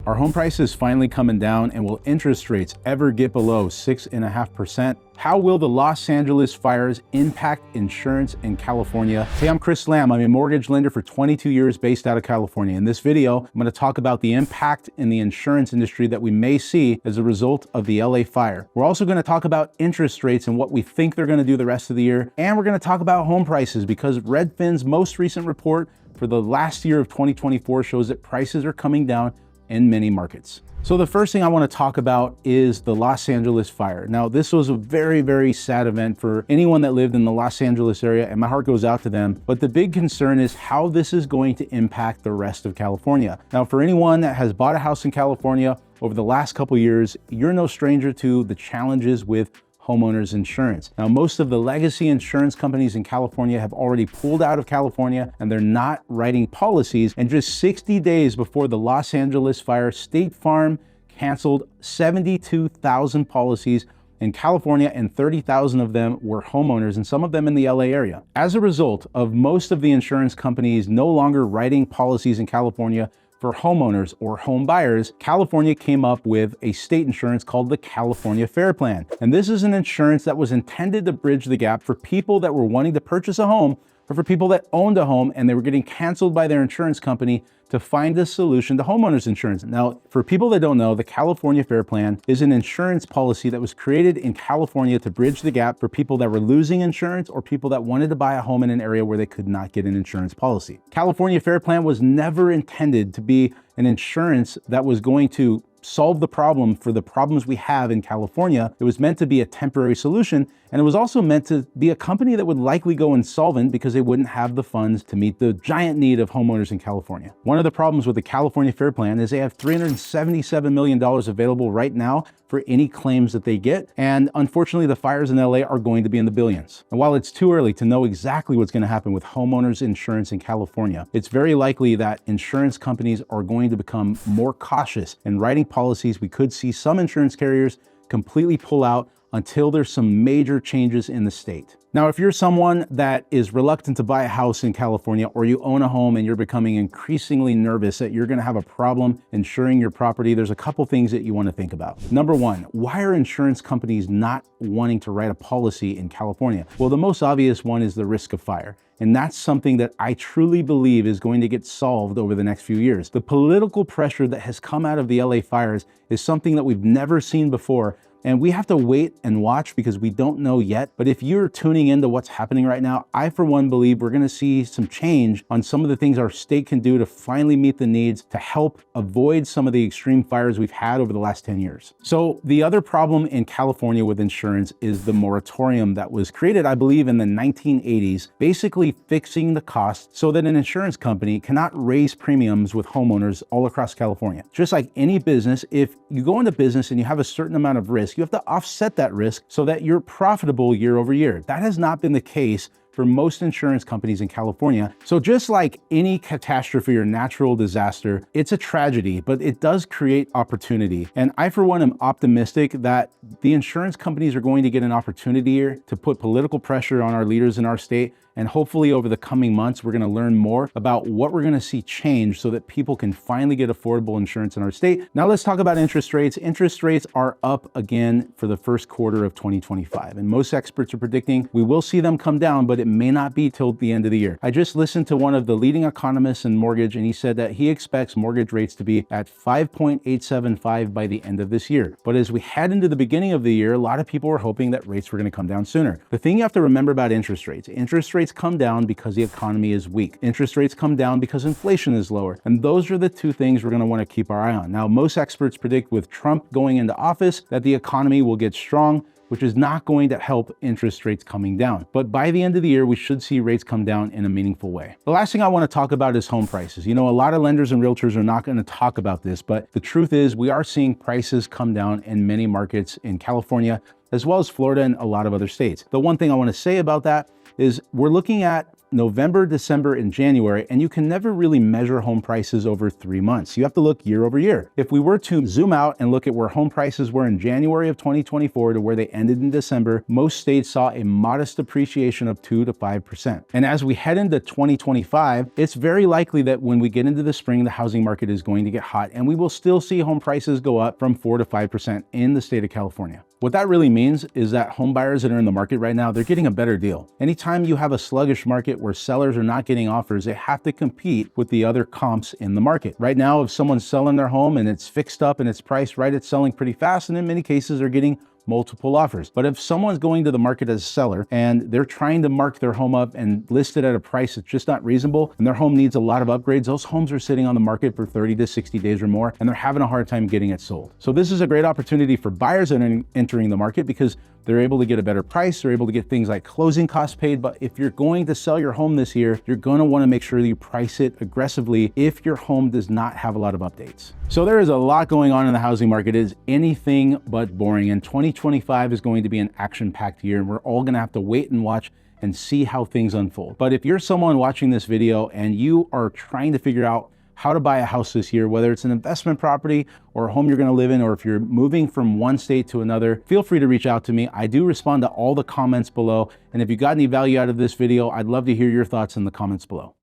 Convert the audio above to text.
Are home prices finally coming down, and will interest rates ever get below 6.5%? How will the Los Angeles fires impact insurance in California? Hey, I'm Chris Lamm. I'm a mortgage lender for 22 years based out of California. In this video, I'm going to talk about the impact in the insurance industry that we may see as a result of the LA fire. We're also going to talk about interest rates and what we think they're going to do the rest of the year. And we're going to talk about home prices because Redfin's most recent report for the last year of 2024 shows that prices are coming down in many markets. So the first thing I want to talk about is the Los Angeles fire. Now, this was a very, very sad event for anyone that lived in the Los Angeles area, and my heart goes out to them. But the big concern is how this is going to impact the rest of California. Now, for anyone that has bought a house in California over the last couple of years, you're no stranger to the challenges with homeowners insurance. Now, most of the legacy insurance companies in California have already pulled out of California, and they're not writing policies. And just 60 days before the Los Angeles fire, State Farm canceled 72,000 policies in California, and 30,000 of them were homeowners, and some of them in the LA area. As a result of most of the insurance companies no longer writing policies in California for homeowners or home buyers, California came up with a state insurance called the California Fair Plan. And this is an insurance that was intended to bridge the gap for people that were wanting to purchase a home, or for people that owned a home and they were getting canceled by their insurance company to find a solution to homeowners insurance. Now, for people that don't know, the California Fair Plan is an insurance policy that was created in California to bridge the gap for people that were losing insurance or people that wanted to buy a home in an area where they could not get an insurance policy. California Fair Plan was never intended to be an insurance that was going to solve the problem for the problems we have in California. It was meant to be a temporary solution, and it was also meant to be a company that would likely go insolvent because they wouldn't have the funds to meet the giant need of homeowners in California. One of the problems with the California Fair Plan is they have $377 million available right now for any claims that they get, and unfortunately the fires in LA are going to be in the billions. And while it's too early to know exactly what's going to happen with homeowners insurance in California, it's very likely that insurance companies are going to become more cautious in writing policies. We could see some insurance carriers completely pull out until there's some major changes in the state. Now, if you're someone that is reluctant to buy a house in California, or you own a home and you're becoming increasingly nervous that you're gonna have a problem insuring your property, there's a couple things that you wanna think about. Number one, why are insurance companies not wanting to write a policy in California? Well, the most obvious one is the risk of fire. And that's something that I truly believe is going to get solved over the next few years. The political pressure that has come out of the LA fires is something that we've never seen before. And we have to wait and watch because we don't know yet. But if you're tuning into what's happening right now, I, for one, believe we're going to see some change on some of the things our state can do to finally meet the needs to help avoid some of the extreme fires we've had over the last 10 years. So the other problem in California with insurance is the moratorium that was created, I believe, in the 1980s, basically fixing the cost so that an insurance company cannot raise premiums with homeowners all across California. Just like any business, if you go into business and you have a certain amount of risk, you have to offset that risk so that you're profitable year over year. That has not been the case for most insurance companies in California. So just like any catastrophe or natural disaster, it's a tragedy, but it does create opportunity. And I, for one, am optimistic that the insurance companies are going to get an opportunity here to put political pressure on our leaders in our state. And hopefully over the coming months, we're going to learn more about what we're going to see change so that people can finally get affordable insurance in our state. Now let's talk about interest rates. Interest rates are up again for the first quarter of 2025. And most experts are predicting we will see them come down, but it may not be till the end of the year. I just listened to one of the leading economists in mortgage, and he said that he expects mortgage rates to be at 5.875 by the end of this year. But as we head into the beginning of the year, a lot of people were hoping that rates were going to come down sooner. The thing you have to remember about interest rates come down because the economy is weak. Interest rates come down because inflation is lower. And those are the two things we're going to want to keep our eye on. Now, most experts predict with Trump going into office that the economy will get strong, which is not going to help interest rates coming down. But by the end of the year, we should see rates come down in a meaningful way. The last thing I want to talk about is home prices. You know, a lot of lenders and realtors are not going to talk about this, but the truth is we are seeing prices come down in many markets in California, as well as Florida and a lot of other states. The one thing I want to say about that is we're looking at November, December, and January, and you can never really measure home prices over 3 months. You have to look year over year. If we were to zoom out and look at where home prices were in January of 2024 to where they ended in December, most states saw a modest appreciation of 2 to 5%. And as we head into 2025, it's very likely that when we get into the spring, the housing market is going to get hot, and we will still see home prices go up from 4 to 5% in the state of California. What that really means is that home buyers that are in the market right now, they're getting a better deal. Anytime you have a sluggish market where sellers are not getting offers, they have to compete with the other comps in the market. Right now, if someone's selling their home and it's fixed up and it's priced right, it's selling pretty fast, and in many cases, they're getting multiple offers. But if someone's going to the market as a seller and they're trying to mark their home up and list it at a price that's just not reasonable, and their home needs a lot of upgrades, those homes are sitting on the market for 30 to 60 days or more, and they're having a hard time getting it sold. So this is a great opportunity for buyers that are entering the market because they're able to get a better price, they're able to get things like closing costs paid. But if you're going to sell your home this year, you're going to want to make sure that you price it aggressively if your home does not have a lot of updates. So there is a lot going on in the housing market. It is anything but boring, and 2025 is going to be an action-packed year, and we're all going to have to wait and watch and see how things unfold. But if you're someone watching this video and you are trying to figure out how to buy a house this year, whether it's an investment property or a home you're gonna live in, or if you're moving from one state to another, feel free to reach out to me. I do respond to all the comments below. And if you got any value out of this video, I'd love to hear your thoughts in the comments below.